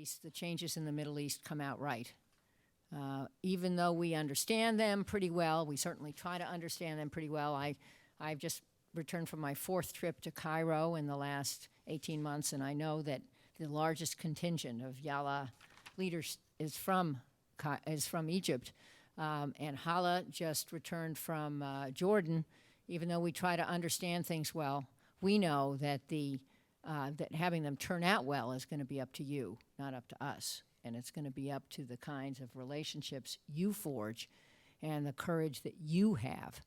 East, the changes in the Middle East come out right. Even though we understand them pretty well, we certainly try to understand them pretty well. I've just returned from my 4th trip to Cairo in the last 18 months, and I know that the largest contingent of YaLa leaders is from Egypt. And YaLa just returned from Jordan. Even though we try to understand things well, we know that that having them turn out well is going to be up to you, not up to us. And it's going to be up to the kinds of relationships you forge and the courage that you have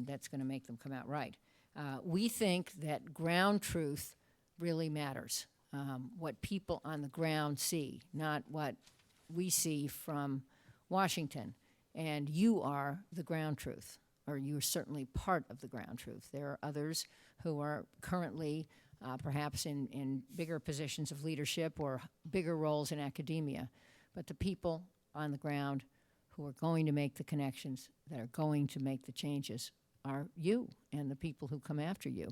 that's going to make them come out right. We think that ground truth really matters, what people on the ground see, not what we see from Washington. And you are the ground truth, or you're certainly part of the ground truth. There are others who are currently perhaps in bigger positions of leadership or bigger roles in academia. But the people on the ground who are going to make the connections, that are going to make the changes, are you and the people who come after you.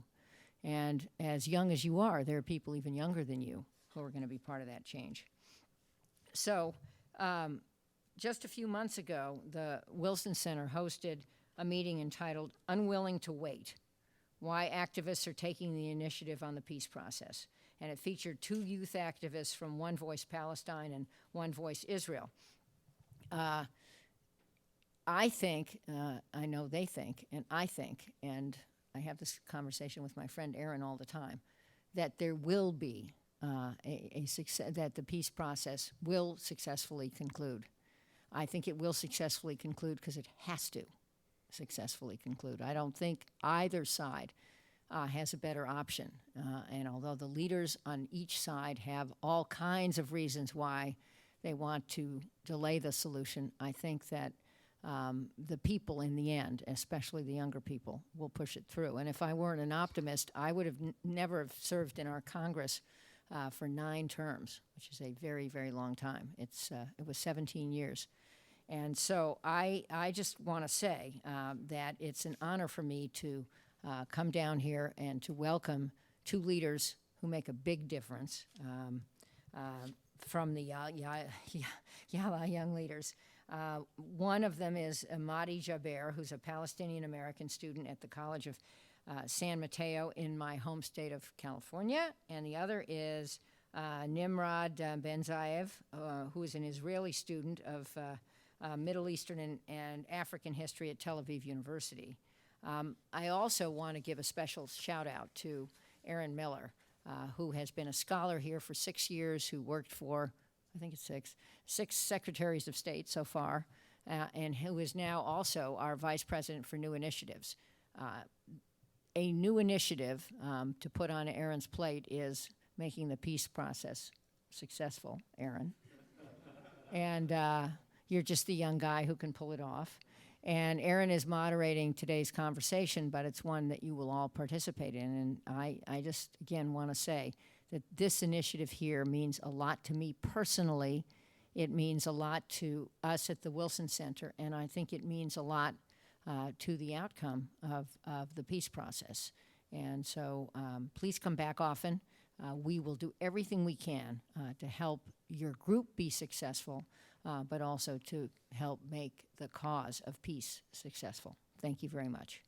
And as young as you are, there are people even younger than you who are going to be part of that change. So just a few months ago, the Wilson Center hosted a meeting entitled Unwilling to Wait: Why Activists Are Taking the Initiative on the Peace Process. And it featured 2 youth activists from One Voice Palestine and One Voice Israel. I think, I know they think, and I think, and I have this conversation with my friend Aaron all the time, that there will be a success, that the peace process will successfully conclude. I think it will successfully conclude because it has to successfully conclude. I don't think either side has a better option. And although the leaders on each side have all kinds of reasons why they want to delay the solution, I think that the people in the end, especially the younger people, will push it through. And if I weren't an optimist, I would have never have served in our Congress for 9 terms, which is a very, very long time. It was 17 years. And so I just want to say that it's an honor for me to come down here and to welcome 2 leaders who make a big difference from the YaLa young leaders. One of them is Ahmadi Jaber, who's a Palestinian-American student at the College of San Mateo in my home state of California. And the other is Nimrod Ben-Zayev, who is an Israeli student of Middle Eastern and African history at Tel Aviv University. I also want to give a special shout out to Aaron Miller, who has been a scholar here for 6 years, who worked for, I think it's six secretaries of state so far, and who is now also our vice president for new initiatives. A new initiative to put on Aaron's plate is making the peace process successful, Aaron. And you're just the young guy who can pull it off. And Aaron is moderating today's conversation, but it's one that you will all participate in. And I just, again, want to say that this initiative here means a lot to me personally. It means a lot to us at the Wilson Center, and I think it means a lot to the outcome of the peace process. And so please come back often. We will do everything we can to help your group be successful, but also to help make the cause of peace successful. Thank you very much.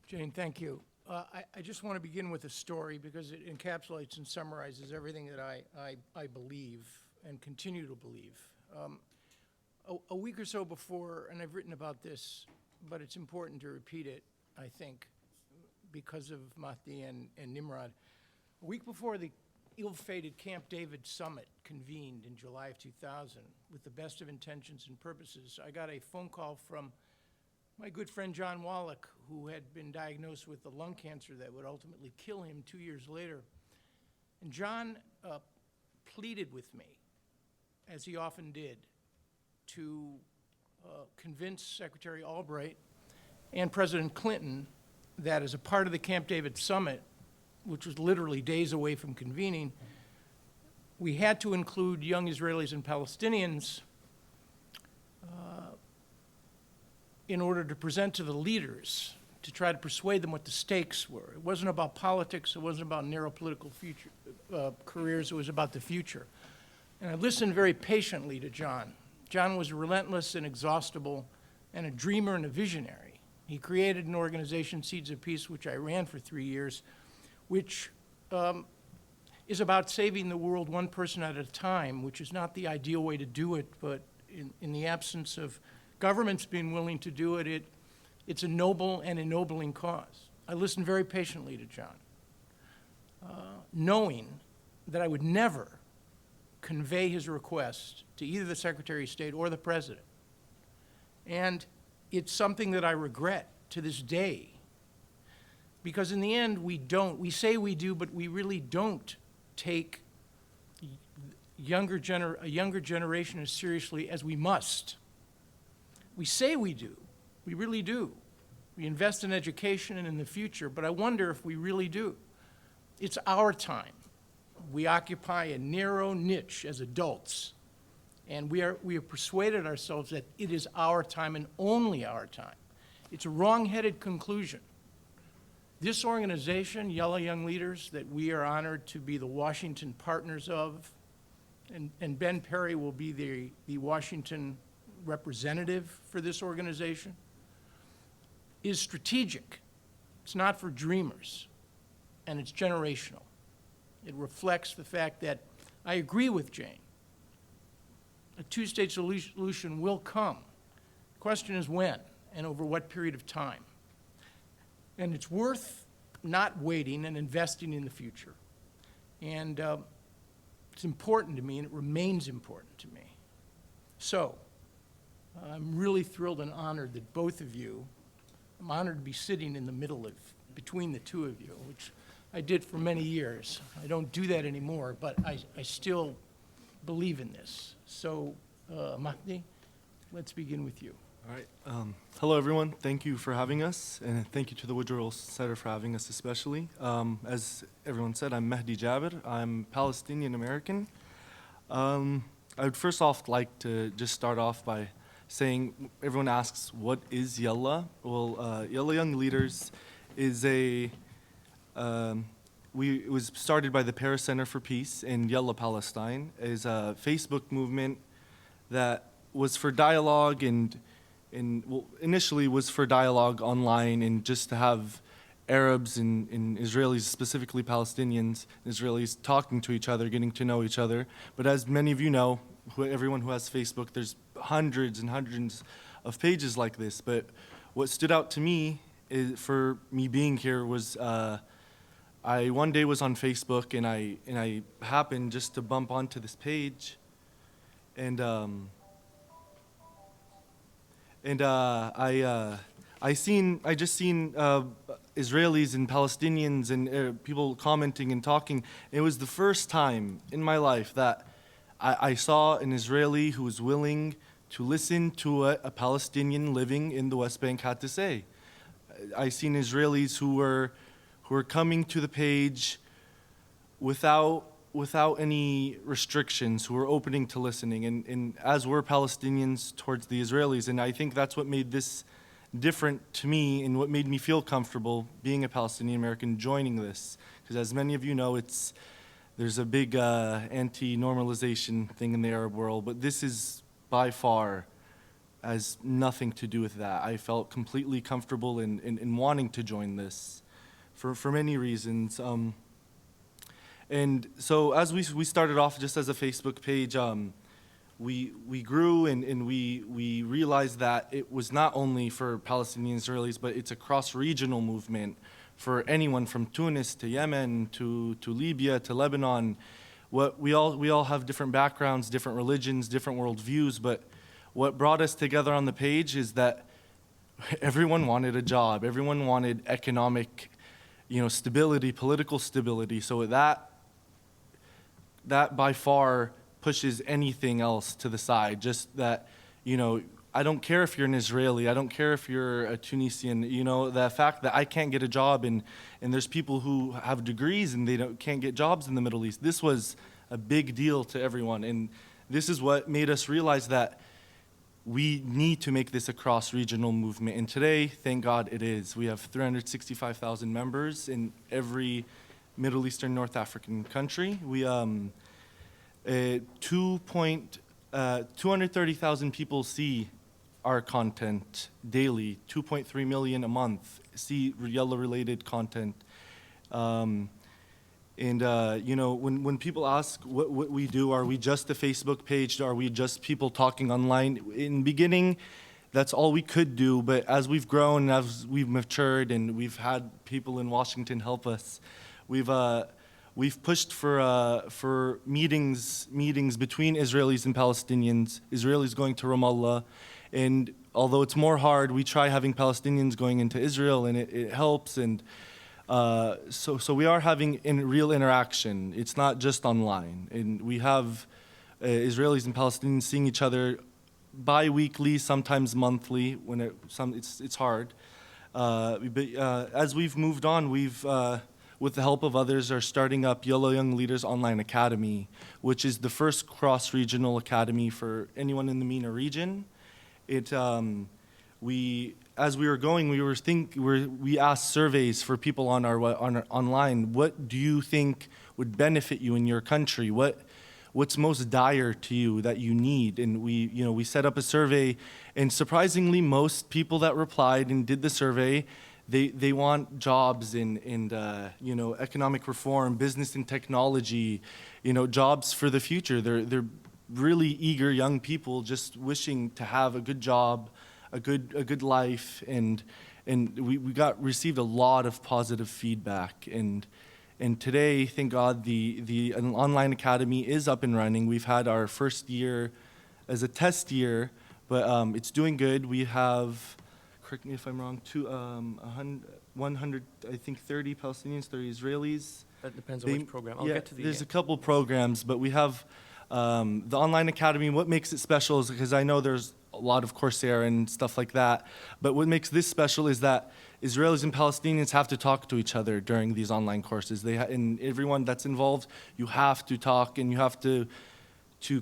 Jane, thank you. I just want to begin with a story because it encapsulates and summarizes everything that I believe and continue to believe. A week or so before, and I've written about this, but it's important to repeat it, I think, because of Mahdi and Nimrod. A week before the ill-fated Camp David summit convened in July of 2000, with the best of intentions and purposes, I got a phone call from my good friend John Wallach, who had been diagnosed with the lung cancer that would ultimately kill him 2 years later. And John pleaded with me, as he often did, to convince Secretary Albright and President Clinton that as a part of the Camp David summit, which was literally days away from convening, we had to include young Israelis and Palestinians in order to present to the leaders, to try to persuade them what the stakes were. It wasn't about politics, it wasn't about narrow political future, careers, it was about the future. And I listened very patiently to John. John was relentless and exhaustible and a dreamer and a visionary. He created an organization, Seeds of Peace, which I ran for 3 years, which is about saving the world one person at a time, which is not the ideal way to do it, but in the absence of governments being willing to do it, it's a noble and ennobling cause. I listened very patiently to John, knowing that I would never convey his request to either the Secretary of State or the President. And it's something that I regret to this day, because in the end, we say we do, but we really don't take a younger generation as seriously as we must. We say we do, we really do. We invest in education and in the future, but I wonder if we really do. It's our time. We occupy a narrow niche as adults, and we have persuaded ourselves that it is our time and only our time. It's a wrong-headed conclusion. This organization, YaLa Young Leaders, that we are honored to be the Washington partners of, and Ben Perry will be the Washington representative for this organization, is strategic. It's not for dreamers, and it's generational. It reflects the fact that I agree with Jane. A two-state solution will come. The question is when and over what period of time. And it's worth not waiting and investing in the future. And it's important to me, and it remains important to me. So I'm really thrilled and honored that both of you, I'm honored to be sitting in the middle of, between the two of you, which I did for many years. I don't do that anymore, but I still believe in this. So, Mahdi, let's begin with you. All right. Hello, everyone. Thank you for having us, and thank you to the Woodrow Center for having us especially. As everyone said, I'm Mahdi Jabir. I'm Palestinian American. I would first off like to just start off by saying, everyone asks, what is YaLa? Well, YaLa Young Leaders is it was started by the Paris Center for Peace in YaLa, Palestine. Is a Facebook movement that was for dialogue and well, initially was for dialogue online and just to have Arabs and Israelis, specifically Palestinians, Israelis, talking to each other, getting to know each other. But as many of you know, everyone who has Facebook, there's hundreds and hundreds of pages like this. But what stood out to me for me being here was I one day was on Facebook and I happened just to bump onto this page, and I just seen Israelis and Palestinians and people commenting and talking. It was the first time in my life that I saw an Israeli who was willing to listen to what a Palestinian living in the West Bank had to say. I seen Israelis who were coming to the page without any restrictions, who were opening to listening, and as were Palestinians towards the Israelis. And I think that's what made this different to me and what made me feel comfortable being a Palestinian American joining this. Because as many of you know, there's a big anti-normalization thing in the Arab world, but this is by far has nothing to do with that. I felt completely comfortable in wanting to join this for many reasons. And so as we started off just as a Facebook page, we grew and we realized that it was not only for Palestinian Israelis, but it's a cross-regional movement for anyone from Tunis to Yemen to Libya to Lebanon. We all have different backgrounds, different religions, different worldviews, but what brought us together on the page is that everyone wanted a job, everyone wanted economic, stability, political stability. So that by far pushes anything else to the side. Just that, I don't care if you're an Israeli, I don't care if you're a Tunisian, the fact that I can't get a job and there's people who have degrees and they can't get jobs in the Middle East. This was a big deal to everyone, and this is what made us realize that we need to make this a cross-regional movement. And today, thank God it is. We have 365,000 members in every Middle Eastern, North African country. 230,000 people see our content daily. 2.3 million a month see YaLa related content. You know, when people ask what we do, are we just a Facebook page? Are we just people talking online? In the beginning, that's all we could do. But as we've grown, as we've matured, and we've had people in Washington help us, we've pushed for meetings between Israelis and Palestinians. Israelis going to Ramallah, and although it's more hard, we try having Palestinians going into Israel, and it helps. And so we are having real interaction. It's not just online, and we have Israelis and Palestinians seeing each other bi-weekly, sometimes monthly. When it's hard, but as we've moved on, we've with the help of others, are starting up YaLa Young Leaders Online Academy, which is the first cross-regional academy for anyone in the MENA region. As we were going, we asked surveys for people on our online. What do you think would benefit you in your country? What's most dire to you that you need? And we set up a survey, and surprisingly, most people that replied and did the survey, they want jobs in economic reform, business and technology, jobs for the future. They're really eager young people just wishing to have a good job, a good life, and we received a lot of positive feedback. And today, thank God, the online academy is up and running. We've had our first year as a test year, but it's doing good. We have, correct me if I'm wrong, 100, I think 30 Palestinians, 30 Israelis. That depends on which program. I'll get to the There's a couple programs, but we have the online academy. What makes it special is because I know there's a lot of Coursera and stuff like that, but what makes this special is that Israelis and Palestinians have to talk to each other during these online courses. And everyone that's involved, you have to talk and you have to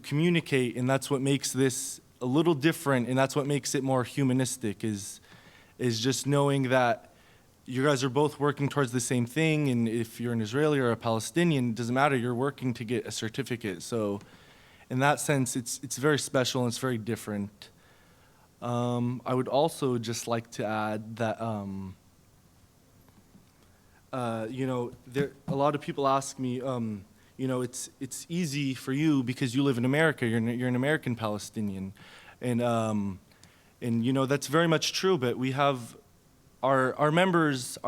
communicate, and that's what makes this a little different, and that's what makes it more humanistic, is just knowing that you guys are both working towards the same thing, and if you're an Israeli or a Palestinian, it doesn't matter, you're working to get a certificate. So in that sense, it's very special and it's very different. I would also just like to add that, a lot of people ask me, it's easy for you because you live in America, you're an American Palestinian. And that's very much true, but we have our members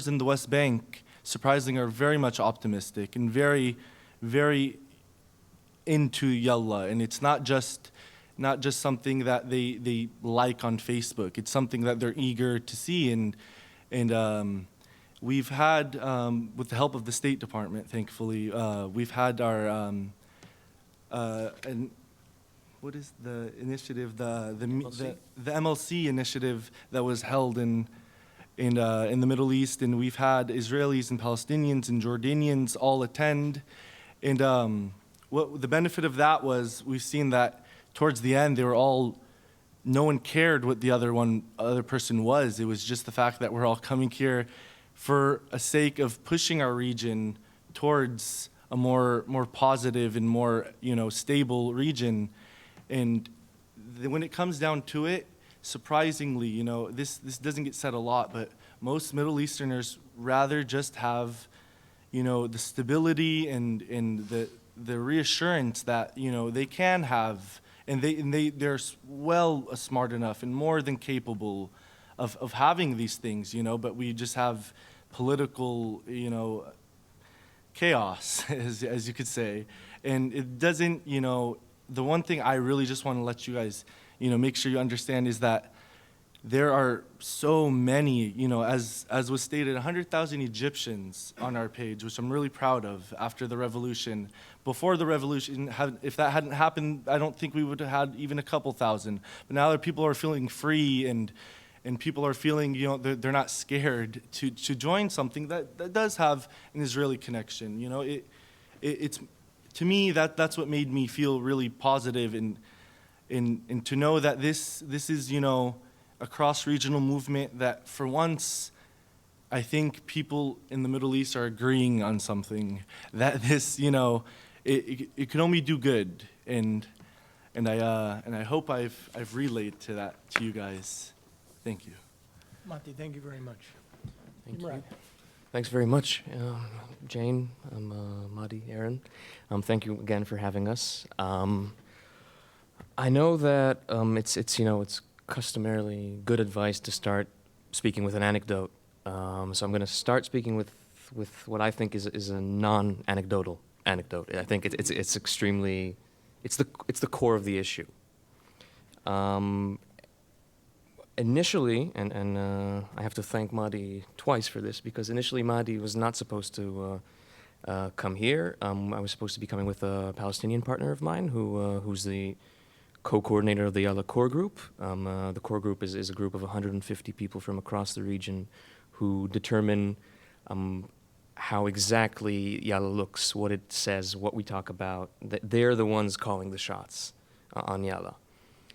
in the West Bank, surprisingly, are very much optimistic and very, very into YaLa. And it's not just something that they like on Facebook. It's something that they're eager to see. And we've had, with the help of the State Department, thankfully, we've had our, and what is the initiative, the MLC initiative that was held in the Middle East, and we've had Israelis and Palestinians and Jordanians all attend. And what the benefit of that was, we've seen that towards the end, no one cared what the other person was. It was just the fact that we're all coming here for a sake of pushing our region towards a more positive and more stable region. And when it comes down to it, surprisingly, this doesn't get said a lot, but most Middle Easterners rather just have, the stability and the reassurance that they can have, and they're well smart enough and more than capable of having these things, But we just have political, chaos, as you could say, and it doesn't, The one thing I really just want to let you guys, make sure you understand is that there are so many, as was stated, 100,000 Egyptians on our page, which I'm really proud of after the revolution. Before the revolution, if that hadn't happened, I don't think we would have had even a couple thousand. But now that people are feeling free and people are feeling, they're not scared to join something that does have an Israeli connection. It's to me, that's what made me feel really positive, and to know that this is, a cross-regional movement that for once, I think people in the Middle East are agreeing on something, that this, it can only do good, and I hope I've relayed to that to you guys. Thank you. Mati, thank you very much. Thank Imran. you. Thanks very much, Jane, Madi, Aaron. Thank you again for having us. I know that it's customarily good advice to start speaking with an anecdote. So I'm going to start speaking with what I think is a non-anecdotal anecdote. I think it's extremely, it's the core of the issue. Initially, and I have to thank Madi twice for this, because initially Madi was not supposed to come here. I was supposed to be coming with a Palestinian partner of mine who's the co-coordinator of the YaLa core group. The core group is a group of 150 people from across the region who determine how exactly YaLa looks, what it says, what we talk about. They're the ones calling the shots on YaLa.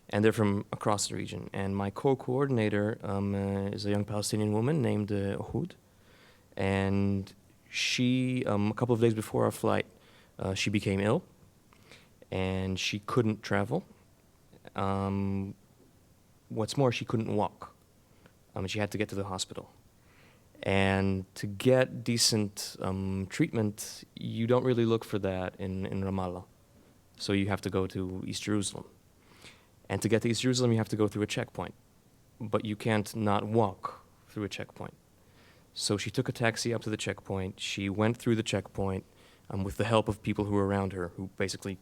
And they're from across the region. And my co-coordinator is a young Palestinian woman named Uhud. And she, a couple of days before our flight, she became ill. And she couldn't travel. What's more, she couldn't walk. She had to get to the hospital. And to get decent treatment, you don't really look for that in Ramallah. So you have to go to East Jerusalem. And to get to East Jerusalem, you have to go through a checkpoint. But you can't not walk through a checkpoint. So she took a taxi up to the checkpoint. She went through the checkpoint with the help of people who were around her, who basically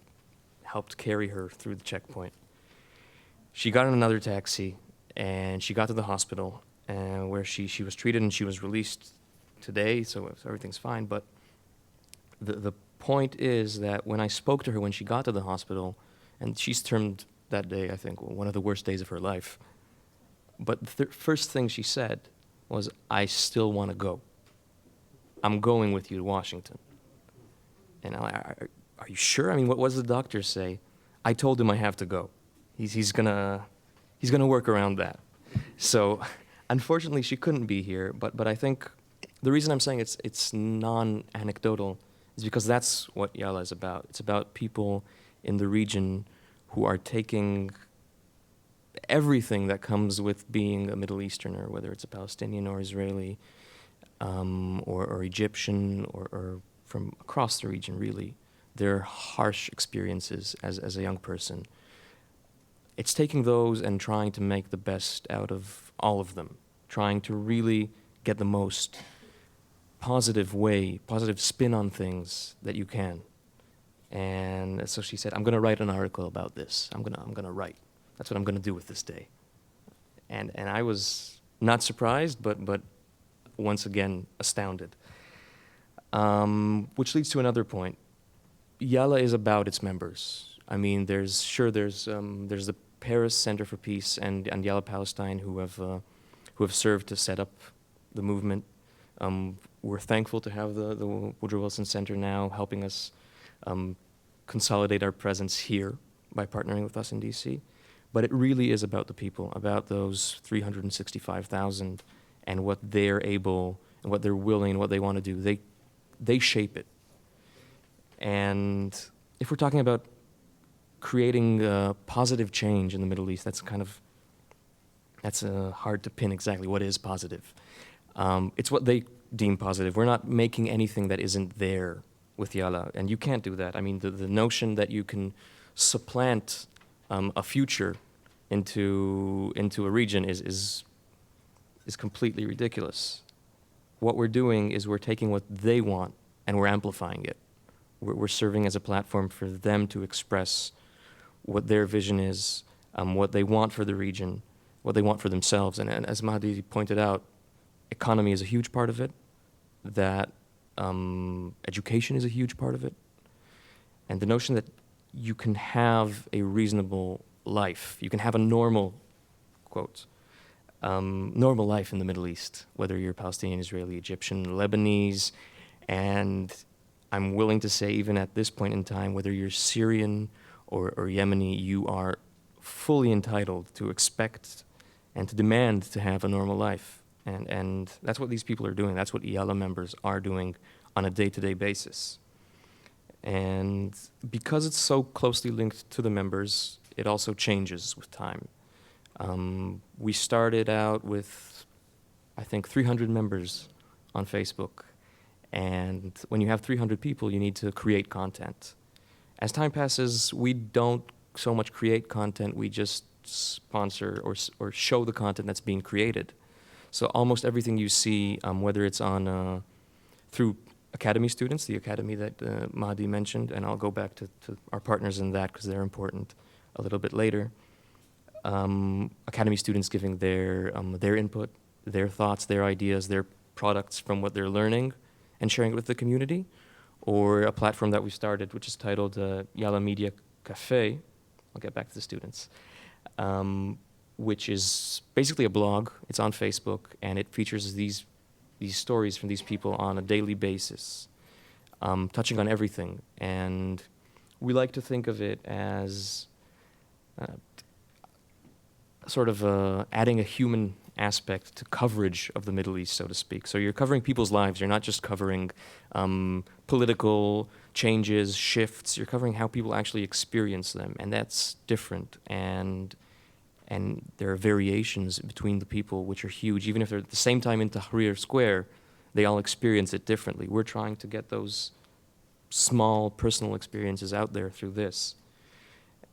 helped carry her through the checkpoint. She got in another taxi, and she got to the hospital, where she was treated, and she was released today, so everything's fine. But the point is that when I spoke to her when she got to the hospital, and she's termed that day, I think, one of the worst days of her life. But the first thing she said was, "I still want to go. I'm going with you to Washington." And are you sure? I mean, what does the doctor say? I told him I have to go. He's gonna work around that. So, unfortunately, she couldn't be here. But I think the reason I'm saying it's non-anecdotal is because that's what YaLa is about. It's about people in the region who are taking everything that comes with being a Middle Easterner, whether it's a Palestinian or Israeli, or Egyptian, or from across the region, really, their harsh experiences as a young person. It's taking those and trying to make the best out of all of them, trying to really get the most positive spin on things that you can. And so she said, "I'm going to write an article about this. I'm going to write. That's what I'm going to do with this day." And I was not surprised, but once again astounded. Which leads to another point. YaLa is about its members. I mean, there's the Paris Center for Peace and YaLa Palestine who have served to set up the movement. We're thankful to have the Woodrow Wilson Center now helping us consolidate our presence here by partnering with us in DC. But it really is about the people, about those 365,000 and what they're able and what they're willing and what they want to do. They shape it. And if we're talking about creating positive change in the Middle East, that's hard to pin exactly what is positive. It's what they deem positive. We're not making anything that isn't there with YaLa, and you can't do that. I mean, the notion that you can supplant a future into a region is completely ridiculous. What we're doing is we're taking what they want and we're amplifying it. We're serving as a platform for them to express what their vision is, what they want for the region, what they want for themselves. And as Mahdi pointed out, economy is a huge part of it. That education is a huge part of it. And the notion that you can have a reasonable life, you can have a normal, quotes, normal life in the Middle East, whether you're Palestinian, Israeli, Egyptian, Lebanese, and I'm willing to say even at this point in time, whether you're Syrian or Yemeni, you are fully entitled to expect and to demand to have a normal life. And that's what these people are doing. That's what YaLa members are doing on a day-to-day basis. And because it's so closely linked to the members, it also changes with time. We started out with, I think, 300 members on Facebook. And when you have 300 people, you need to create content. As time passes, we don't so much create content, we just sponsor or show the content that's being created. So almost everything you see, whether it's on through academy students, the academy that Mahdi mentioned, and I'll go back to our partners in that because they're important a little bit later. Academy students giving their input, their thoughts, their ideas, their products from what they're learning and sharing it with the community, or a platform that we started which is titled YaLa Media Cafe. I'll get back to the students. Which is basically a blog. It's on Facebook, and it features these stories from these people on a daily basis, touching on everything. And we like to think of it as sort of adding a human aspect to coverage of the Middle East, so to speak. So you're covering people's lives. You're not just covering political changes, shifts. You're covering how people actually experience them, and that's different. And there are variations between the people which are huge. Even if they're at the same time in Tahrir Square, they all experience it differently. We're trying to get those small personal experiences out there through this.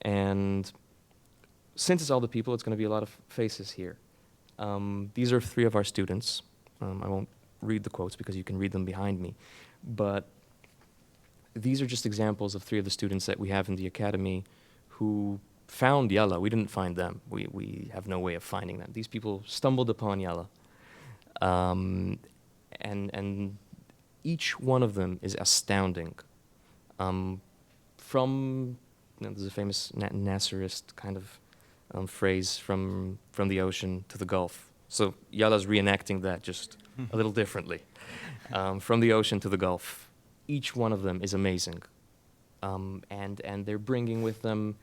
And since it's all the people, it's going to be a lot of faces here. These are 3 of our students. I won't read the quotes because you can read them behind me. But these are just examples of 3 of the students that we have in the academy who found YaLa. We didn't find them. We have no way of finding them. These people stumbled upon YaLa. And each one of them is astounding. There's a famous Nasserist kind of phrase, from the ocean to the Gulf. So YaLa's reenacting that just a little differently. From the ocean to the Gulf. Each one of them is amazing. And they're bringing with them,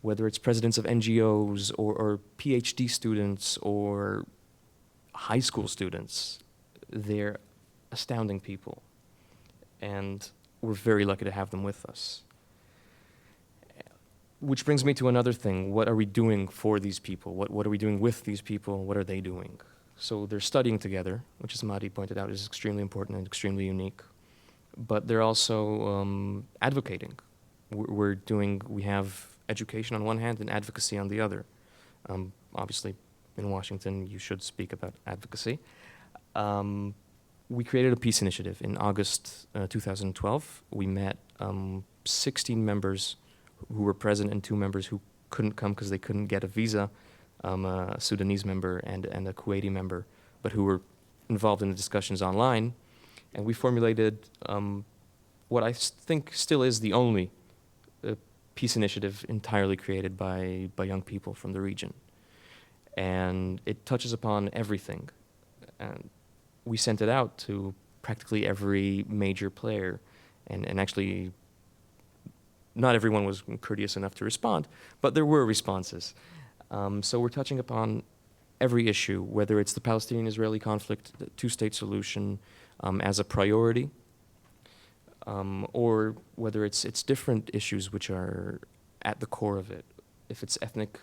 whether it's presidents of NGOs or PhD students or high school students, they're astounding people. And we're very lucky to have them with us. Which brings me to another thing. What are we doing for these people? What are we doing with these people? What are they doing? So they're studying together, which, as Mahdi pointed out, is extremely important and extremely unique. But they're also advocating. We have education on one hand and advocacy on the other. Obviously, in Washington, you should speak about advocacy. We created a peace initiative in August 2012. We met 16 members who were present and 2 members who couldn't come because they couldn't get a visa, a Sudanese member and a Kuwaiti member, but who were involved in the discussions online. And we formulated what I think still is the only peace initiative entirely created by young people from the region. And it touches upon everything. And we sent it out to practically every major player, and actually not everyone was courteous enough to respond, but there were responses. So we're touching upon every issue, whether it's the Palestinian-Israeli conflict, the 2-state solution as a priority, or whether it's different issues which are at the core of it. If it's ethnic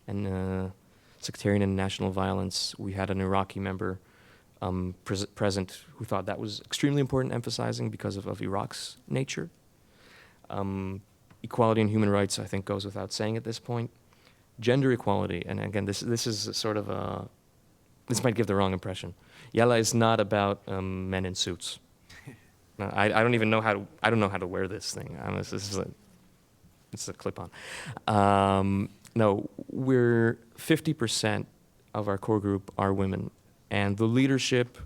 and sectarian and national violence, we had an Iraqi member present who thought that was extremely important, emphasizing because of Iraq's nature. Equality and human rights, I think, goes without saying at this point. Gender equality, and again, this is sort of this might give the wrong impression. YaLa is not about men in suits. No, I don't even know I don't know how to wear this thing. It's a clip-on. No, we're 50% of our core group are women, and the leadership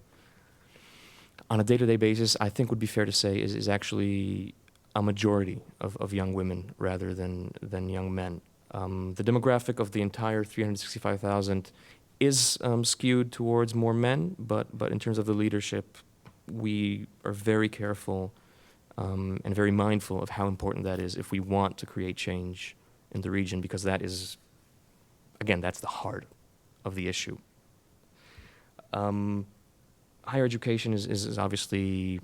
on a day-to-day basis, I think would be fair to say, is actually a majority of young women rather than young men. The demographic of the entire 365,000 is skewed towards more men, but in terms of the leadership, we are very careful and very mindful of how important that is if we want to create change in the region, because that is, again, that's the heart of the issue. Higher education is obviously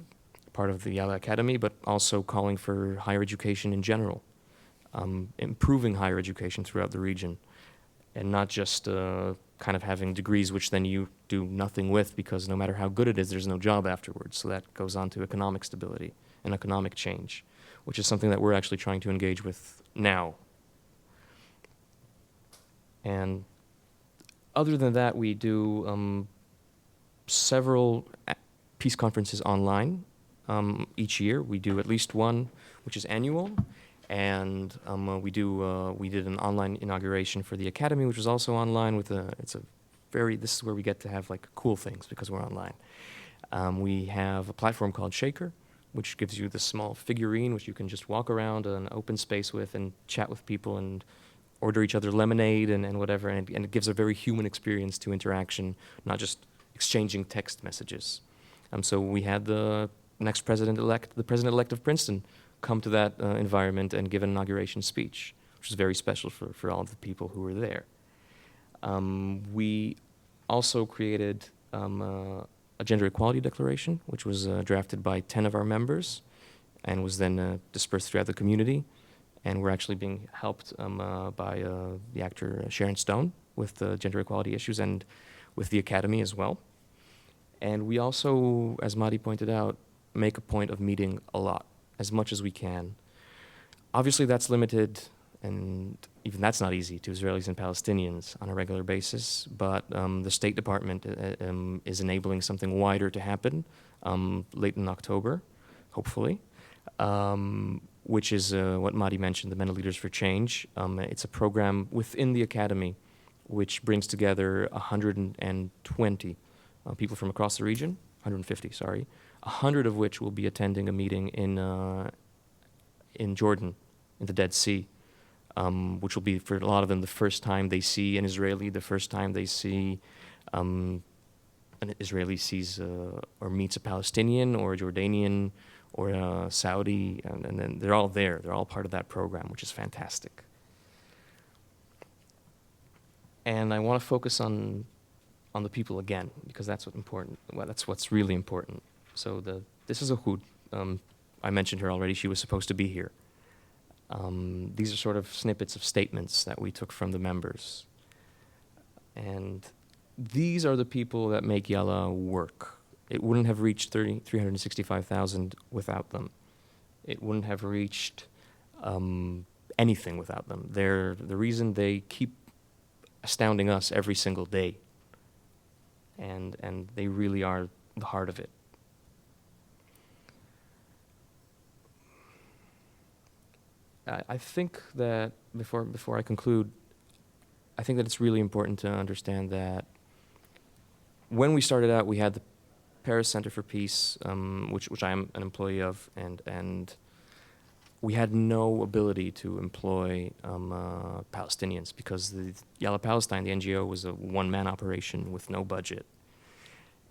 part of the YaLa Academy, but also calling for higher education in general, improving higher education throughout the region, and not just kind of having degrees which then you do nothing with, because no matter how good it is, there's no job afterwards. So that goes on to economic stability and economic change, which is something that we're actually trying to engage with now. And other than that, we do several peace conferences online each year. We do at least one, which is annual, and we did an online inauguration for the academy, which was also online. This is where we get to have like cool things because we're online. We have a platform called Shaker, which gives you the small figurine which you can just walk around an open space with and chat with people and order each other lemonade and whatever, and it gives a very human experience to interaction, not just exchanging text messages. So we had the next president-elect, the president-elect of Princeton, come to that environment and give an inauguration speech, which was very special for all of the people who were there. We also created a gender equality declaration, which was drafted by 10 of our members and was then dispersed throughout the community. And we're actually being helped by the actor Sharon Stone with the gender equality issues and with the Academy as well. And we also, as Madi pointed out, make a point of meeting a lot, as much as we can. Obviously, that's limited, and even that's not easy to Israelis and Palestinians on a regular basis, but the State Department is enabling something wider to happen late in October, hopefully. Which is what Madi mentioned, the Men of Leaders for Change. It's a program within the Academy which brings together 120 people from across the region, 150, sorry, 100 of which will be attending a meeting in Jordan, in the Dead Sea, which will be for a lot of them the first time they see an Israeli, the first time they see an Israeli sees or meets a Palestinian or a Jordanian or a Saudi, and then they're all there. They're all part of that program, which is fantastic. And I want to focus on the people again, because that's what's important. Well, that's what's really important. So this is a Hud. I mentioned her already. She was supposed to be here. These are sort of snippets of statements that we took from the members. And these are the people that make YaLa work. It wouldn't have reached 365,000 without them. It wouldn't have reached anything without them. They're the reason they keep astounding us every single day. And they really are the heart of it. I think that, before I conclude, I think that it's really important to understand that when we started out, we had the Paris Center for Peace, which I am an employee of, and we had no ability to employ Palestinians because the YaLa Palestine, the NGO, was a one-man operation with no budget.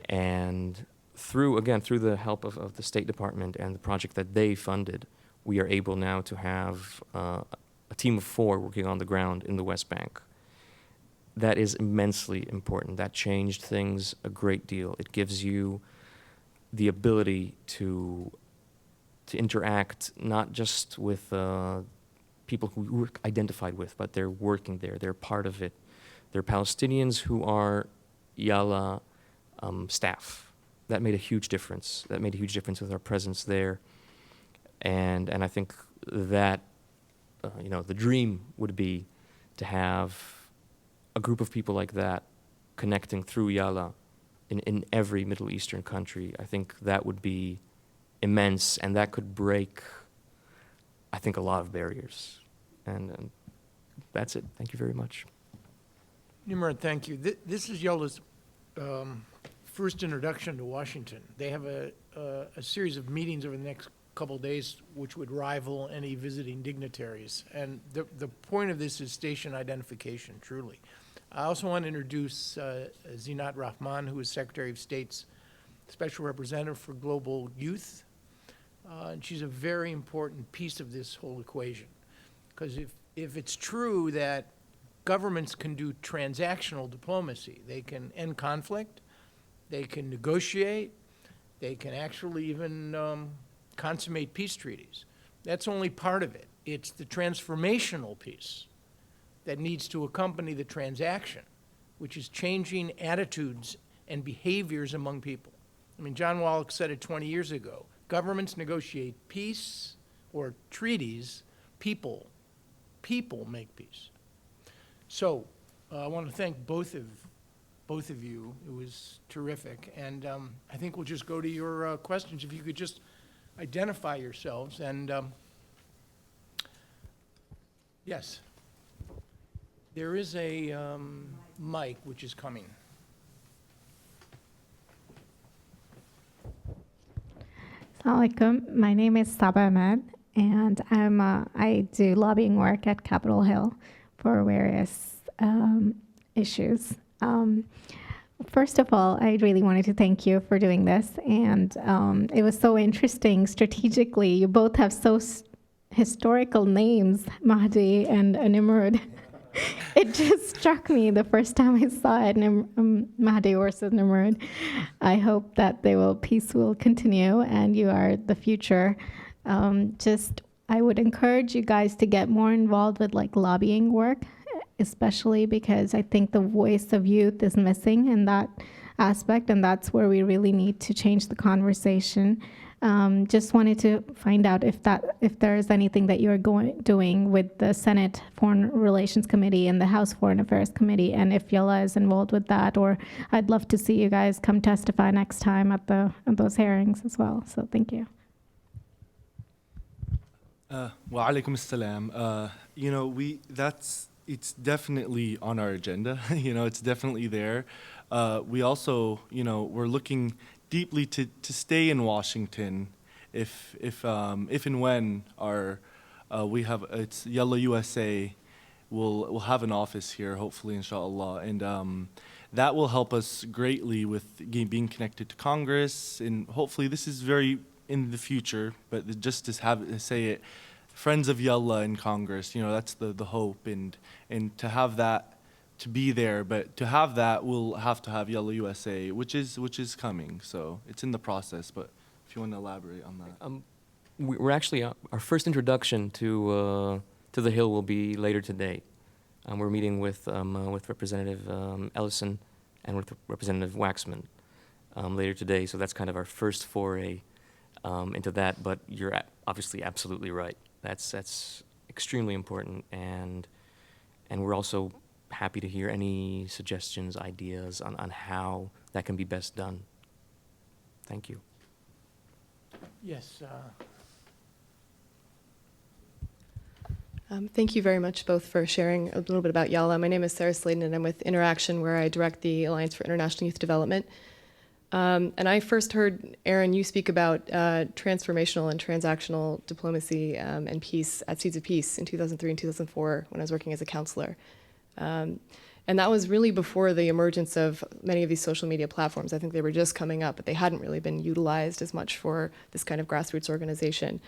And through the help of the State Department and the project that they funded, we are able now to have a team of 4 working on the ground in the West Bank. That is immensely important. That changed things a great deal. It gives you the ability to interact not just with people who we're identified with, but they're working there. They're part of it. They're Palestinians who are YaLa staff. That made a huge difference. That made a huge difference with our presence there. And I think that the dream would be to have a group of people like that connecting through YaLa in every Middle Eastern country. I think that would be immense, and that could break, I think, a lot of barriers. And that's it. Thank you very much. Nimrod, thank you. This is YaLa's first introduction to Washington. They have a series of meetings over the next couple of days which would rival any visiting dignitaries. And the point of this is station identification, truly. I also want to introduce Zinat Rahman, who is Secretary of State's Special Representative for Global Youth. And she's a very important piece of this whole equation. Because if it's true that governments can do transactional diplomacy, they can end conflict, they can negotiate, They can actually even consummate peace treaties. That's only part of it. It's the transformational piece that needs to accompany the transaction, which is changing attitudes and behaviors among people. I mean, John Wallach said it 20 years ago. Governments negotiate peace or treaties. People make peace. So I want to thank both of you. It was terrific. And I think we'll just go to your questions. If you could just identify yourselves. And yes, there is a mic which is coming. Assalamu alaikum. My name is Saba Ahmed, and I do lobbying work at Capitol Hill for various issues. First of all, I really wanted to thank you for doing this, and it was so interesting strategically. You both have historical names, Mahdi and Nimrud. It just struck me the first time I saw it, Mahdi versus Nimrud. I hope that peace will continue, and you are the future. I would encourage you guys to get more involved with like lobbying work, especially because I think the voice of youth is missing in that aspect, and that's where we really need to change the conversation. Just wanted to find out if there is anything that you're doing with the Senate Foreign Relations Committee and the House Foreign Affairs Committee, and if YaLa is involved with that, or I'd love to see you guys come testify next time at those hearings as well. So thank you. Wa alaikum assalam. It's definitely on our agenda. It's definitely there. We also, we're looking deeply to stay in Washington if and when it's YaLa USA will have an office here, hopefully, inshallah, and that will help us greatly with being connected to Congress, and hopefully this is very in the future, but just to say it, friends of YaLa in Congress, that's the hope, and to have that, to be there, but to have that, we'll have to have YaLa USA, which is coming. So it's in the process. But if you want to elaborate on that, We're actually our first introduction to the Hill will be later today. We're meeting with Representative Ellison and with Representative Waxman later today. So that's kind of our first foray into that. But you're obviously absolutely right. That's extremely important, and we're also happy to hear any suggestions, ideas on how that can be best done. Thank you. Yes. Thank you very much both for sharing a little bit about YaLa. My name is Sarah Sladen, and I'm with Interaction, where I direct the Alliance for International Youth Development. And I first heard, Aaron, you speak about transformational and transactional diplomacy and peace at Seeds of Peace in 2003 and 2004 when I was working as a counselor. And that was really before the emergence of many of these social media platforms. I think they were just coming up, but they hadn't really been utilized as much for this kind of grassroots organization.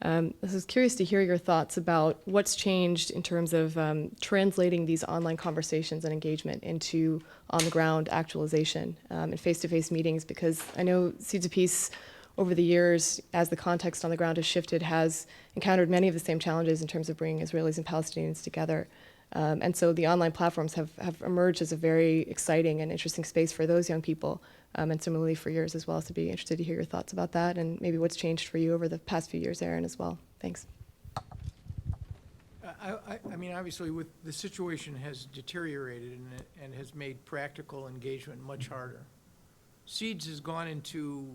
I was curious to hear your thoughts about what's changed in terms of translating these online conversations and engagement into on-the-ground actualization and face-to-face meetings, because I know Seeds of Peace over the years, as the context on the ground has shifted, has encountered many of the same challenges in terms of bringing Israelis and Palestinians together. And so the online platforms have emerged as a very exciting and interesting space for those young people, and similarly for yours as well. So I'd be interested to hear your thoughts about that and maybe what's changed for you over the past few years, Aaron, as well. Thanks. I mean, obviously, the situation has deteriorated and has made practical engagement much harder. Seeds has gone into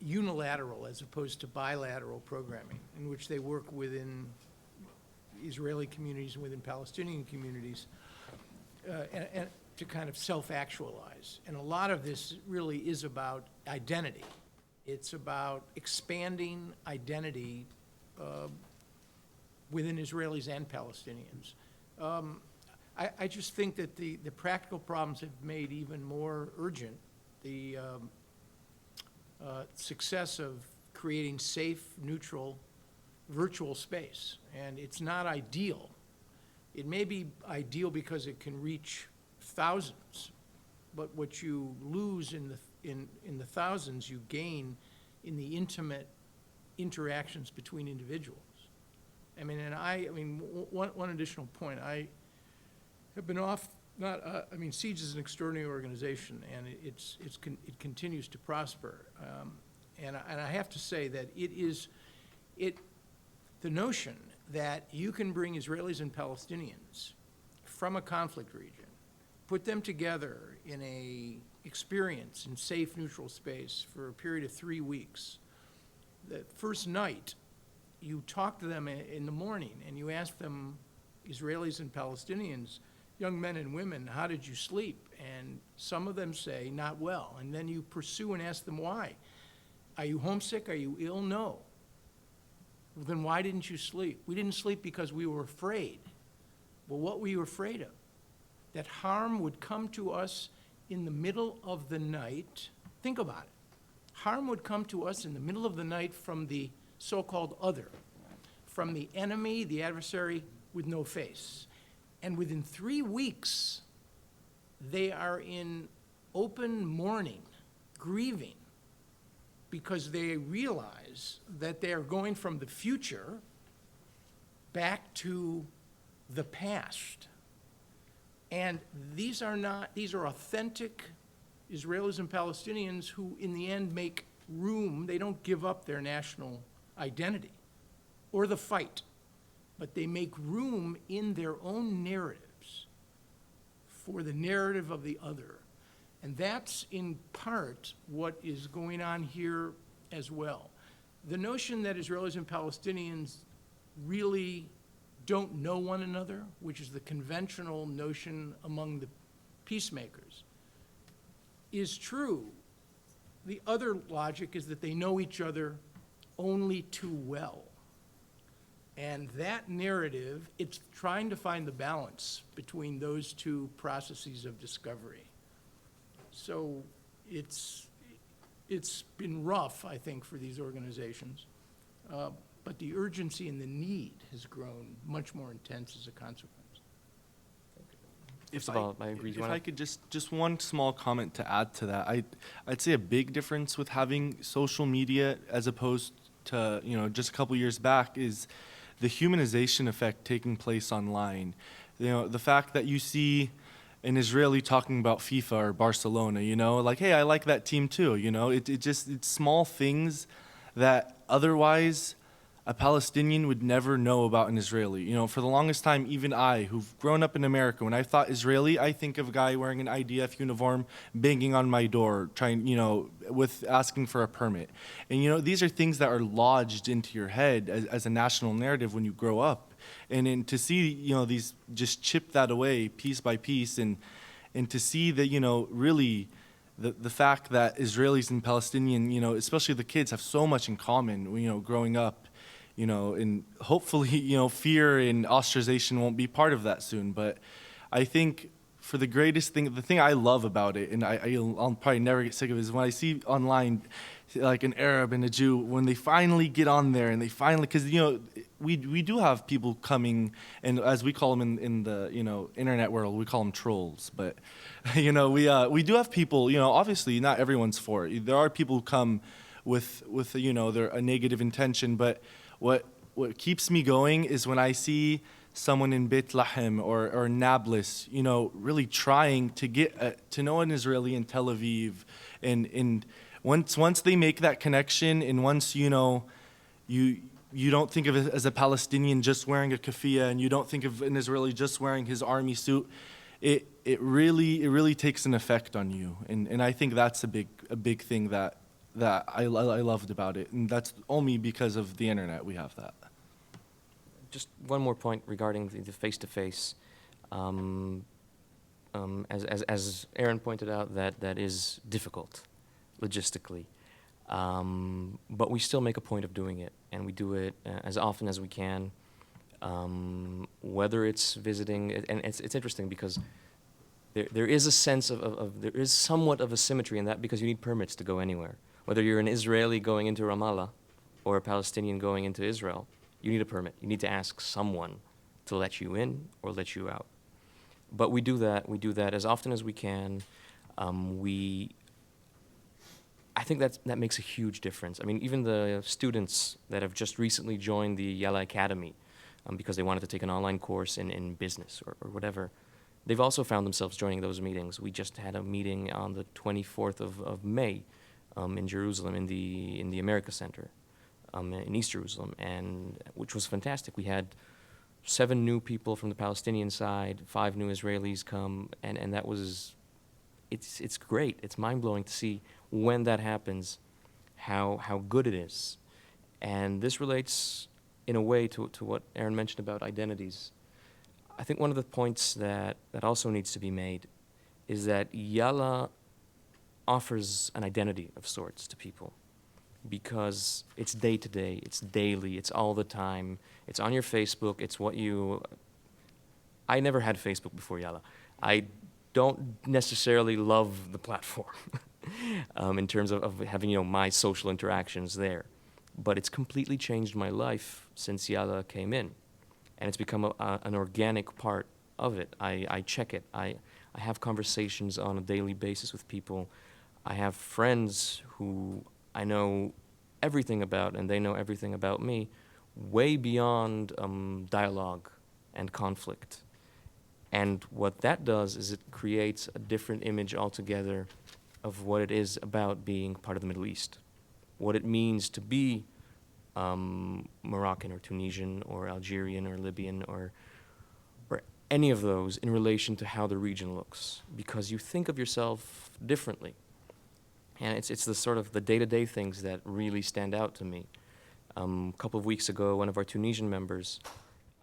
unilateral as opposed to bilateral programming, in which they work within Israeli communities and within Palestinian communities and to kind of self-actualize. And a lot of this really is about identity. It's about expanding identity within Israelis and Palestinians. I just think that the practical problems have made even more urgent the success of creating safe, neutral, virtual space. And it's not ideal. It may be ideal because it can reach thousands, but what you lose in the thousands, you gain in the intimate interactions between individuals. I mean, one additional point. I have been off, Siege is an extraordinary organization, and it continues to prosper. And I have to say that the notion that you can bring Israelis and Palestinians from a conflict region, put them together in a experience in safe, neutral space for a period of 3 weeks. The first night, you talk to them in the morning, and you ask them, Israelis and Palestinians, young men and women, how did you sleep? And some of them say, not well. And then you pursue and ask them why. Are you homesick? Are you ill? No. Well, then why didn't you sleep? We didn't sleep because we were afraid. Well, what were you afraid of? That harm would come to us in the middle of the night. Think about it. Harm would come to us in the middle of the night from the so-called other, from the enemy, the adversary with no face. And within 3 weeks, they are in open mourning, grieving, because they realize that they are going from the future back to the past. And these are authentic Israelis and Palestinians who, in the end, make room. They don't give up their national identity or the fight, but they make room in their own narratives for the narrative of the other. And that's, in part, what is going on here as well. The notion that Israelis and Palestinians really don't know one another, which is the conventional notion among the peacemakers, is true. The other logic is that they know each other only too well. And that narrative, it's trying to find the balance between those two processes of discovery. So it's been rough, I think, for these organizations. But the urgency and the need has grown much more intense as a consequence. If I agree. If I could just one small comment to add to that, I'd say a big difference with having social media as opposed to just a couple years back is the humanization effect taking place online. The fact that you see an Israeli talking about FIFA or Barcelona, like, hey, I like that team too. It's small things that otherwise a Palestinian would never know about an Israeli. For the longest time, even I, who've grown up in America, when I thought Israeli, I think of a guy wearing an IDF uniform, banging on my door, trying, with asking for a permit. And, these are things that are lodged into your head as a national narrative when you grow up. And then to see, these just chip that away piece by piece and to see that, really the fact that Israelis and Palestinian, especially the kids, have so much in common, growing up. And hopefully, fear and ostracization won't be part of that soon. But I think for the greatest thing, the thing I love about it, and I'll probably never get sick of it, is when I see online, like an Arab and a Jew, when they finally get on there and they finally, because, we do have people coming, and as we call them in the, internet world, we call them trolls. But, we do have people, obviously not everyone's for it. There are people who come with a negative intention, but what keeps me going is when I see someone in Beit Lahem or Nablus, really trying to get to know an Israeli in Tel Aviv, and once they make that connection, and once you don't think of it as a Palestinian just wearing a keffiyeh, and you don't think of an Israeli just wearing his army suit, it really takes an effect on you, and I think that's a big thing that I loved about it, and that's only because of the internet we have that. Just one more point regarding the face-to-face. As Aaron pointed out, that is difficult logistically, but we still make a point of doing it, and we do it as often as we can. Whether it's visiting, and it's interesting because there is a sense there is somewhat of a symmetry in that, because you need permits to go anywhere. Whether you're an Israeli going into Ramallah or a Palestinian going into Israel, you need a permit. You need to ask someone to let you in or let you out. But we do that. We do that as often as we can. We I think that makes a huge difference. I mean, even the students that have just recently joined the YaLa Academy because they wanted to take an online course in business or whatever, they've also found themselves joining those meetings. We just had a meeting on the 24th of May in Jerusalem, in the America Center, in East Jerusalem, and which was fantastic. We had 7 new people from the Palestinian side, 5 new Israelis come, and that was, it's great. It's mind-blowing to see when that happens, how good it is. And this relates in a way to what Aaron mentioned about identities. I think one of the points that also needs to be made is that YaLa offers an identity of sorts to people because it's day to day, it's daily, it's all the time, it's on your Facebook, it's what you... I never had Facebook before YaLa. I don't necessarily love the platform in terms of having, my social interactions there. But it's completely changed my life since YaLa came in. And it's become an organic part of it. I check it. I have conversations on a daily basis with people. I have friends who I know everything about, and they know everything about me, way beyond dialogue and conflict. And what that does is it creates a different image altogether of what it is about being part of the Middle East, what it means to be Moroccan or Tunisian or Algerian or Libyan or any of those in relation to how the region looks, because you think of yourself differently. And it's the sort of the day-to-day things that really stand out to me. A couple of weeks ago, one of our Tunisian members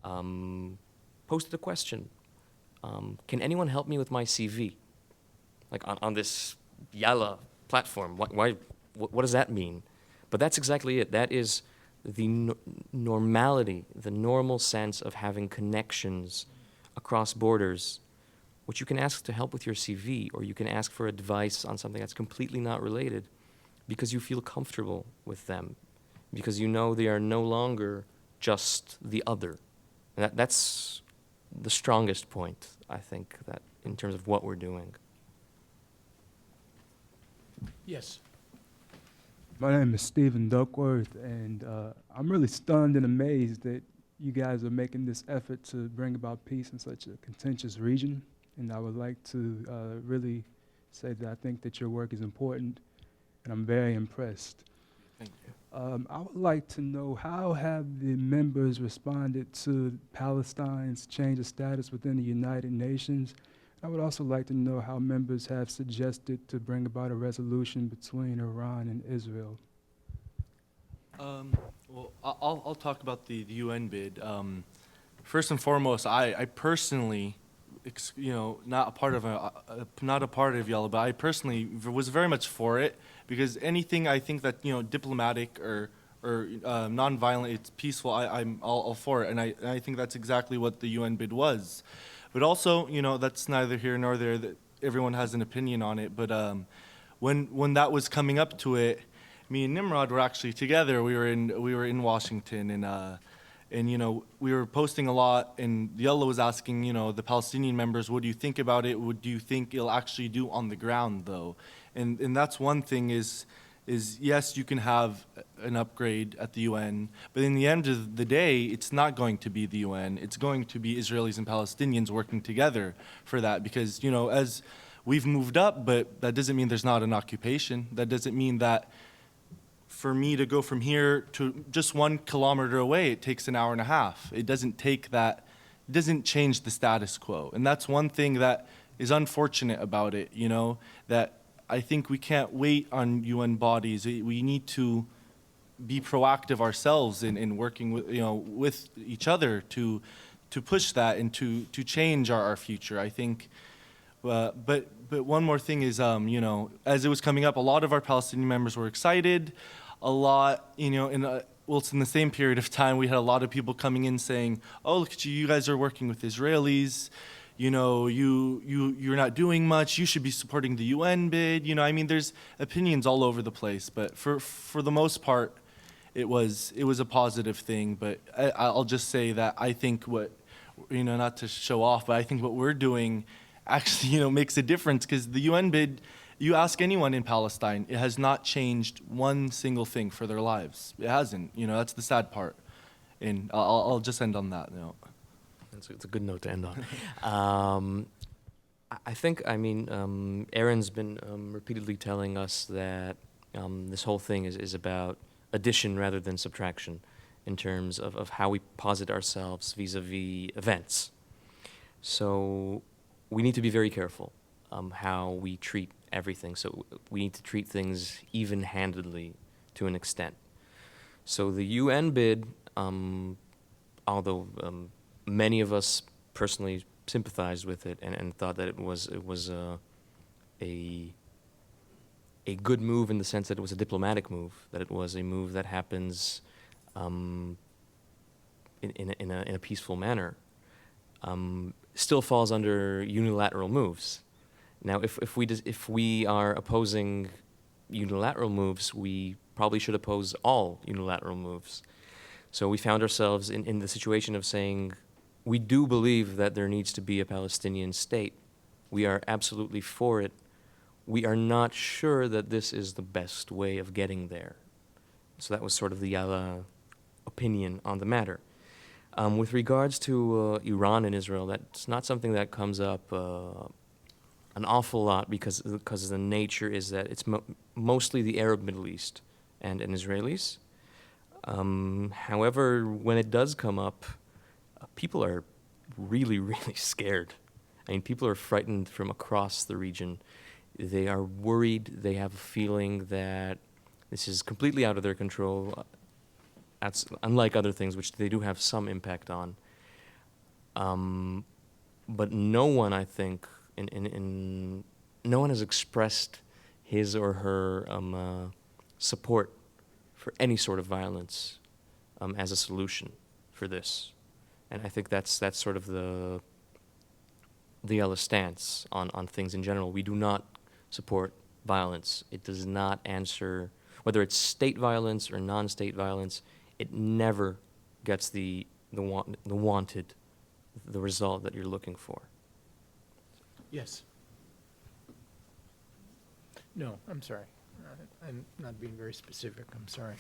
posted a question. Can anyone help me with my CV? Like on this YaLa platform. What does that mean? But that's exactly it. That is the normality, the normal sense of having connections across borders, which you can ask to help with your CV, or you can ask for advice on something that's completely not related because you feel comfortable with them, because you know they are no longer just the other. And that's the strongest point, I think, that in terms of what we're doing. Yes. My name is Stephen Duckworth, and I'm really stunned and amazed that you guys are making this effort to bring about peace in such a contentious region. And I would like to really say that I think that your work is important, and I'm very impressed. Thank you. I would like to know, how have the members responded to Palestine's change of status within the United Nations? I would also like to know how members have suggested to bring about a resolution between Iran and Israel. Well, I'll talk about the UN bid. First and foremost, I personally, not a part of YaLa, but I personally was very much for it, because anything I think that diplomatic or nonviolent, it's peaceful, I'm all for it, and I think that's exactly what the UN bid was. But also, that's neither here nor there. That everyone has an opinion on it. But when that was coming up to it, me and Nimrod were actually together. We were in Washington, and we were posting a lot. And YaLa was asking, the Palestinian members, what do you think about it? What do you think it'll actually do on the ground, though? And that's one thing is yes, you can have an upgrade at the UN, but in the end of the day, it's not going to be the UN. It's going to be Israelis and Palestinians working together for that, because, as we've moved up, but that doesn't mean there's not an occupation. That doesn't mean that for me to go from here to just 1 kilometer away, it takes an hour and a half. It doesn't take that, it doesn't change the status quo. And that's one thing that is unfortunate about it, that I think we can't wait on UN bodies. We need to be proactive ourselves in working with each other to push that and to change our future. I think, but one more thing is, as it was coming up, a lot of our Palestinian members were excited. A lot, it's in the same period of time, we had a lot of people coming in saying, "Oh, look at you! You guys are working with Israelis. You're not doing much. You should be supporting the UN bid." There's opinions all over the place, but for the most part, it was a positive thing. But I'll just say that I think not to show off, but I think what we're doing actually, makes a difference, because the UN bid, you ask anyone in Palestine, it has not changed one single thing for their lives. It hasn't. That's the sad part. And I'll just end on that note. It's a good note to end on. I think, Aaron's been repeatedly telling us that this whole thing is about addition rather than subtraction in terms of how we posit ourselves vis-a-vis events. So we need to be very careful how we treat everything. So we need to treat things even-handedly to an extent. So the UN bid, although many of us personally sympathized with it and thought that it was a good move in the sense that it was a diplomatic move, that it was a move that happens in a peaceful manner, still falls under unilateral moves. Now, if we are opposing unilateral moves, we probably should oppose all unilateral moves. So we found ourselves in the situation of saying, we do believe that there needs to be a Palestinian state. We are absolutely for it. We are not sure that this is the best way of getting there. So that was sort of the YaLa opinion on the matter. With regards to Iran and Israel, that's not something that comes up an awful lot because the nature is that it's mostly the Arab Middle East and Israelis. However, when it does come up, people are really, really scared. I mean, people are frightened from across the region. They are worried. They have a feeling that this is completely out of their control, unlike other things, which they do have some impact on. But no one, I think, no one has expressed his or her support for any sort of violence as a solution for this. And I think that's sort of the YaLa stance on things in general. We do not support violence. It does not answer, whether it's state violence or non-state violence, it never gets the wanted, the result that you're looking for. Yes. No, I'm sorry. I'm not being very specific. I'm sorry.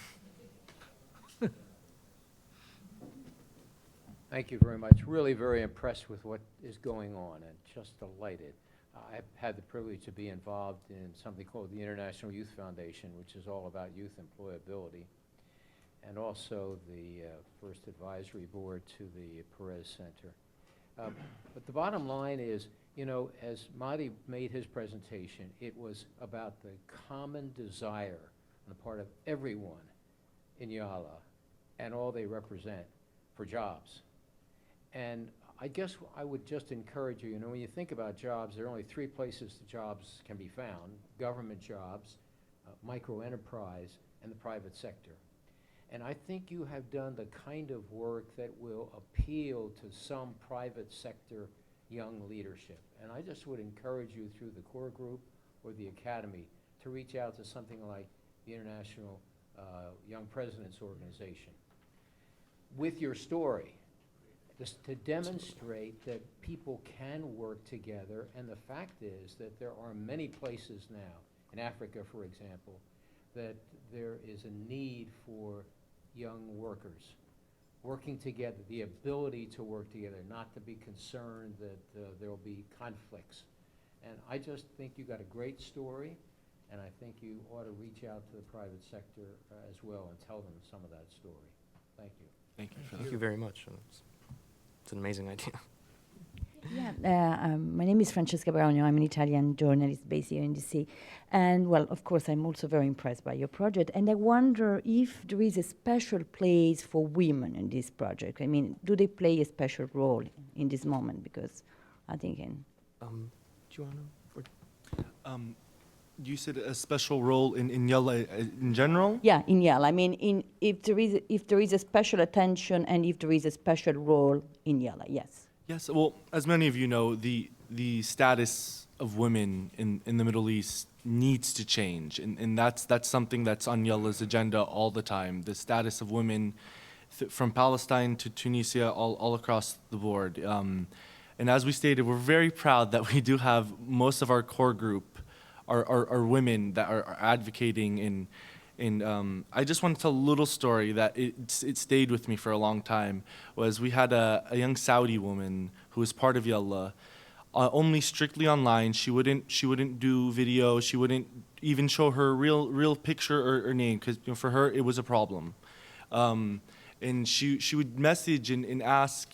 Thank you very much. Really very impressed with what is going on and just delighted. I've had the privilege to be involved in something called the International Youth Foundation, which is all about youth employability, and also the first advisory board to the Perez Center. But the bottom line is, as Mahdi made his presentation, it was about the common desire on the part of everyone in YaLa and all they represent for jobs. And I guess I would just encourage you, when you think about jobs, there are only three places the jobs can be found: government jobs, micro-enterprise, and the private sector. And I think you have done the kind of work that will appeal to some private sector young leadership. And I just would encourage you through the core group or the academy to reach out to something like the International Young Presidents Organization with your story, just to demonstrate that people can work together. And the fact is that there are many places now, in Africa, for example, that there is a need for young workers working together, the ability to work together, not to be concerned that there will be conflicts. And I just think you got a great story, and I think you ought to reach out to the private sector as well and tell them some of that story. Thank you. Thank you for that. Thank you very much. It's an amazing idea. Yeah, my name is Francesca Barogno. I'm an Italian journalist based here in DC. And, well, of course, I'm also very impressed by your project. And I wonder if there is a special place for women in this project. I mean, do they play a special role in this moment? Because I think Do you want to? You said a special role in YaLa in general? yeah, in YaLa. I mean, if there is a special attention and if there is a special role in YaLa, yes. Yes, well, as many of you know, the status of women in the Middle East needs to change, and that's something that's on YaLa's agenda all the time. The status of women from Palestine to Tunisia, all across the board. And as we stated, we're very proud that we do have most of our core group are women that are advocating. And I just want to tell a little story that it stayed with me for a long time. Was we had a young Saudi woman who was part of YaLa, only strictly online. She wouldn't do video. She wouldn't even show her real picture or name, because for her it was a problem. And she would message and ask,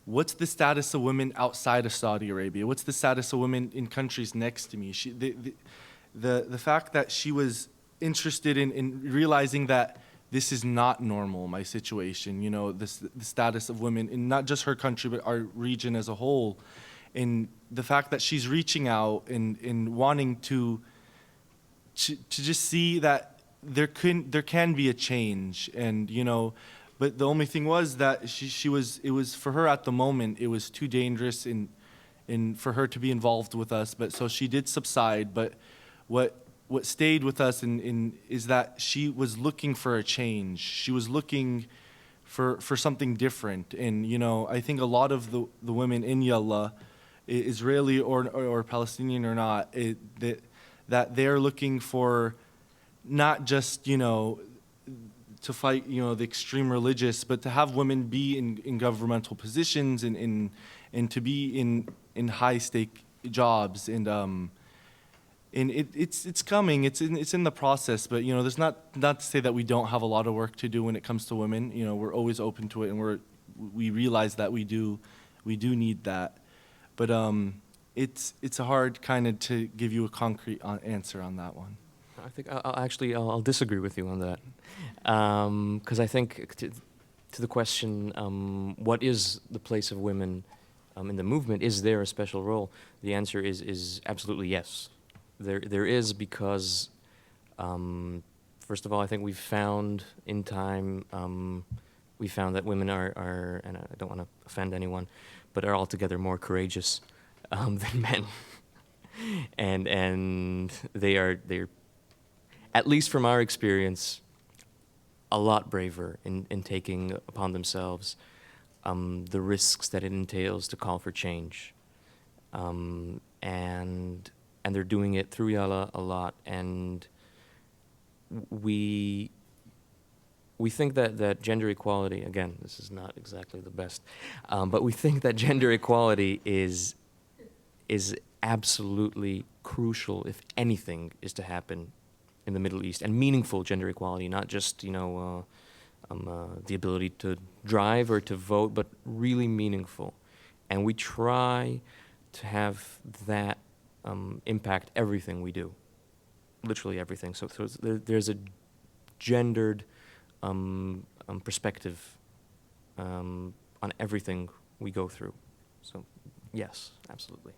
what's the status of women outside of Saudi Arabia? What's the status of women in countries next to me? The fact that she was interested in realizing that this is not normal, my situation, the status of women in not just her country, but our region as a whole. And the fact that she's reaching out and wanting to just see that there can be a change. And, but the only thing was that it was for her at the moment, it was too dangerous and for her to be involved with us. But so she did subside. But what stayed with us is that she was looking for a change. She was looking for something different. And, I think a lot of the women in YaLa, Israeli or Palestinian or not, that they're looking for not just, to fight, the extreme religious, but to have women be in governmental positions and to be in high stake jobs. And it's coming. It's in the process. But there's not to say that we don't have a lot of work to do when it comes to women. We're always open to it, and we realize that we do need that. But it's hard kind of to give you a concrete answer on that one. I think I'll disagree with you on that, because I think to the question, what is the place of women in the movement? Is there a special role? The answer is absolutely yes. There is, because first of all, I think we've found in time that women are, and I don't want to offend anyone, but are altogether more courageous than men, and they're, at least from our experience, a lot braver in taking upon themselves the risks that it entails to call for change, and they're doing it through YaLa a lot, and we think that gender equality, again, this is not exactly the best, but we think that gender equality is absolutely crucial if anything is to happen in the Middle East, and meaningful gender equality, not just the ability to drive or to vote, but really meaningful. And we try to have that impact everything we do, literally everything. So there's a gendered perspective on everything we go through. So yes, absolutely.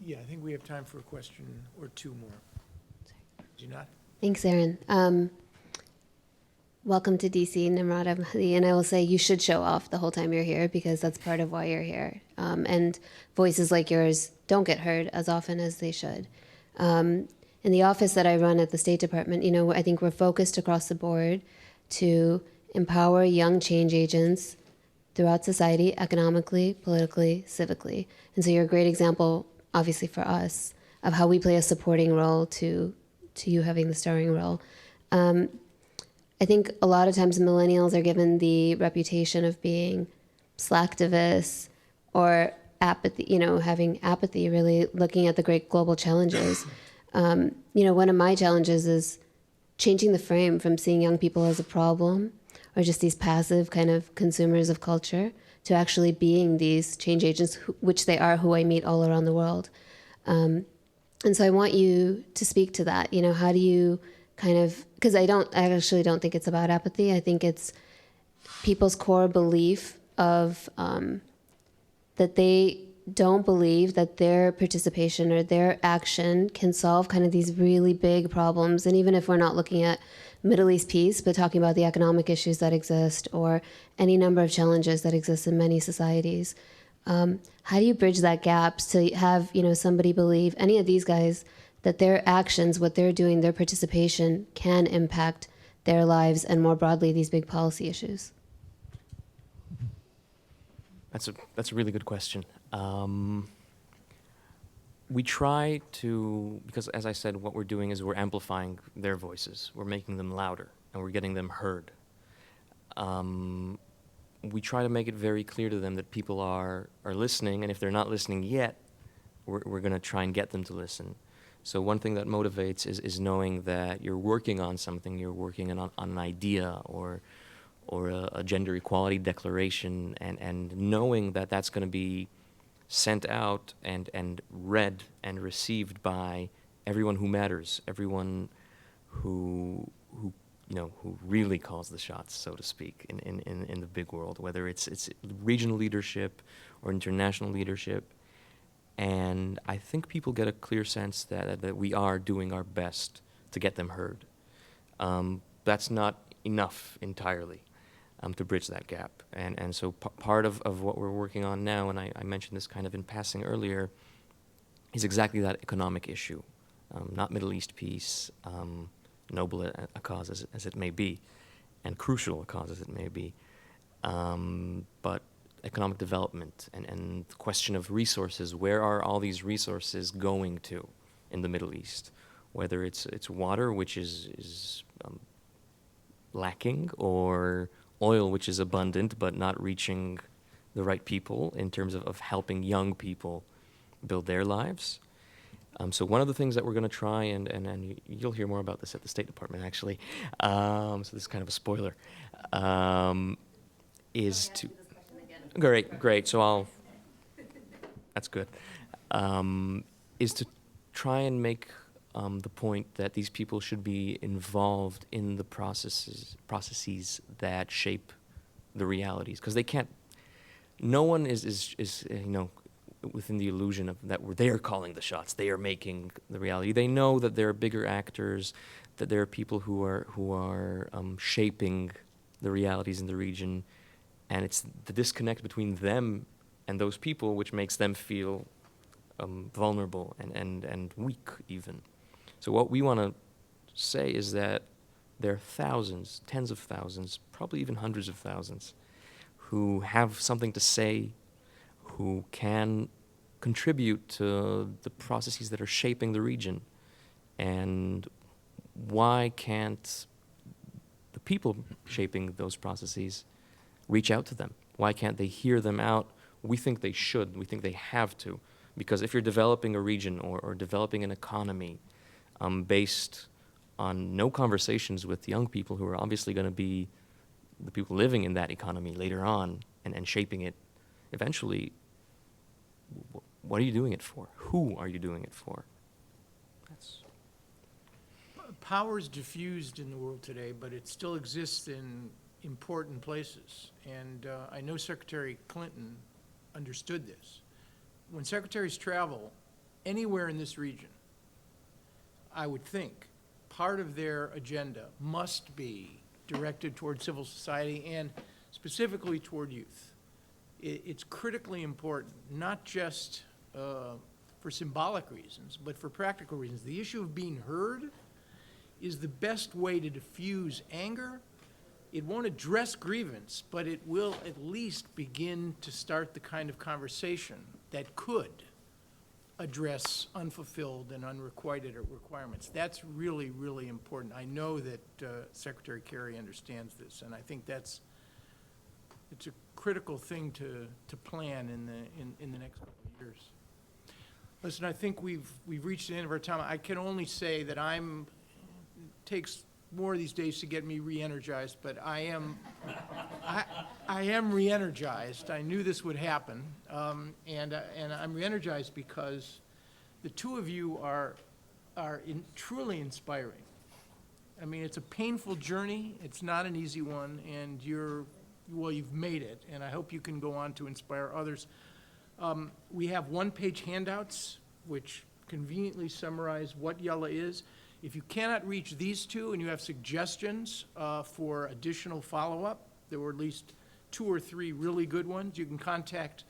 Yeah, I think we have time for a question or two more. Do you not? Thanks, Aaron. Welcome to DC, Nimrod Ahmadi, and I will say you should show off the whole time you're here, because that's part of why you're here. And voices like yours don't get heard as often as they should. In the office that I run at the State Department, I think we're focused across the board to empower young change agents throughout society, economically, politically, civically. And so you're a great example, obviously for us, of how we play a supporting role to you having the starring role. I think a lot of times millennials are given the reputation of being slacktivists or apathy, having apathy, really looking at the great global challenges. One of my challenges is changing the frame from seeing young people as a problem or just these passive kind of consumers of culture to actually being these change agents, which they are, who I meet all around the world. And so I want you to speak to that. How do you kind of, because I actually don't think it's about apathy. I think it's people's core belief of that they don't believe that their participation or their action can solve kind of these really big problems. And even if we're not looking at Middle East peace, but talking about the economic issues that exist or any number of challenges that exist in many societies, how do you bridge that gap to have somebody believe, any of these guys, that their actions, what they're doing, their participation can impact their lives and more broadly these big policy issues? That's a really good question. We try to, because as I said, what we're doing is we're amplifying their voices. We're making them louder, and we're getting them heard. We try to make it very clear to them that people are listening, and if they're not listening yet, we're going to try and get them to listen. So one thing that motivates is knowing that you're working on something, you're working on an idea or a gender equality declaration, and knowing that that's going to be sent out and read and received by everyone who matters, everyone who who really calls the shots, so to speak, in the big world, whether it's regional leadership or international leadership. And I think people get a clear sense that we are doing our best to get them heard. That's not enough entirely to bridge that gap. And so part of what we're working on now, and I mentioned this kind of in passing earlier, is exactly that economic issue. Not Middle East peace, noble a cause as it may be, and crucial a cause as it may be, but economic development and the question of resources. Where are all these resources going to in the Middle East? Whether it's water, which is lacking, or oil, which is abundant but not reaching the right people in terms of helping young people build their lives. So one of the things that we're going to try, and you'll hear more about this at the State Department, actually, so this is kind of a spoiler, is to... Great, so that's good, is to try and make the point that these people should be involved in the processes that shape the realities, because they can't, no one is within the illusion of that they are calling the shots, they are making the reality. They know that there are bigger actors, that there are people who are shaping the realities in the region, and it's the disconnect between them and those people which makes them feel vulnerable and weak even. So what we want to say is that there are thousands, tens of thousands, probably even hundreds of thousands, who have something to say, who can contribute to the processes that are shaping the region. And why can't the people shaping those processes reach out to them? Why can't they hear them out? We think they should. We think they have to. Because if you're developing a region or developing an economy based on no conversations with young people who are obviously going to be the people living in that economy later on and shaping it eventually, what are you doing it for? Who are you doing it for? Power is diffused in the world today, but it still exists in important places. And I know Secretary Clinton understood this. When secretaries travel anywhere in this region, I would think part of their agenda must be directed toward civil society and specifically toward youth. It's critically important, not just for symbolic reasons, but for practical reasons. The issue of being heard is the best way to diffuse anger. It won't address grievance, but it will at least begin to start the kind of conversation that could address unfulfilled and unrequited requirements. That's really, really important. I know that Secretary Kerry understands this, and I think it's a critical thing to plan in the next couple of years. Listen, I think we've reached the end of our time. I can only say that takes more of these days to get me re-energized, but I am re-energized. I knew this would happen, and I'm re-energized because the two of you are truly inspiring. I mean, it's a painful journey. It's not an easy one, and you've made it, and I hope you can go on to inspire others. We have one-page handouts which conveniently summarize what YaLa is. If you cannot reach these two and you have suggestions for additional follow-up, there were at least 2 or 3 really good ones, you can contact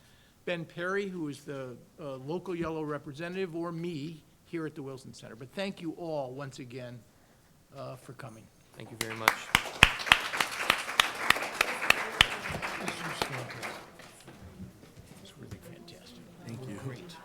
Ben Perry, who is the local YaLa representative, or me here at the Wilson Center. But thank you all once again for coming. Thank you very much. Great.